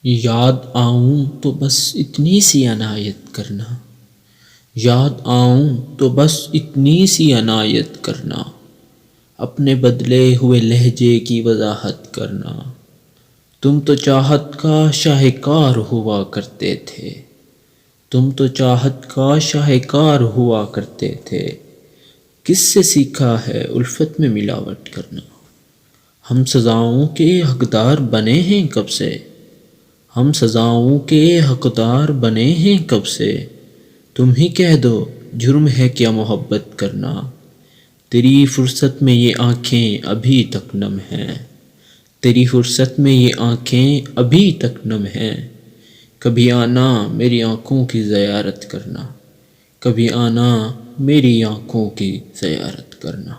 یاد آؤں تو بس اتنی سی عنایت کرنا، یاد آؤں تو بس اتنی سی عنایت کرنا، اپنے بدلے ہوئے لہجے کی وضاحت کرنا۔ تم تو چاہت کا شاہکار ہوا کرتے تھے، تم تو چاہت کا شاہکار ہوا کرتے تھے، کس سے سیکھا ہے الفت میں ملاوٹ کرنا؟ ہم سزاؤں کے حقدار بنے ہیں کب سے، ہم سزاؤں کے حقدار بنے ہیں کب سے، تم ہی کہہ دو جرم ہے کیا محبت کرنا؟ تیری فرصت میں یہ آنکھیں ابھی تک نم ہیں، تیری فرصت میں یہ آنکھیں ابھی تک نم ہیں، کبھی آنا میری آنکھوں کی زیارت کرنا، کبھی آنا میری آنکھوں کی زیارت کرنا۔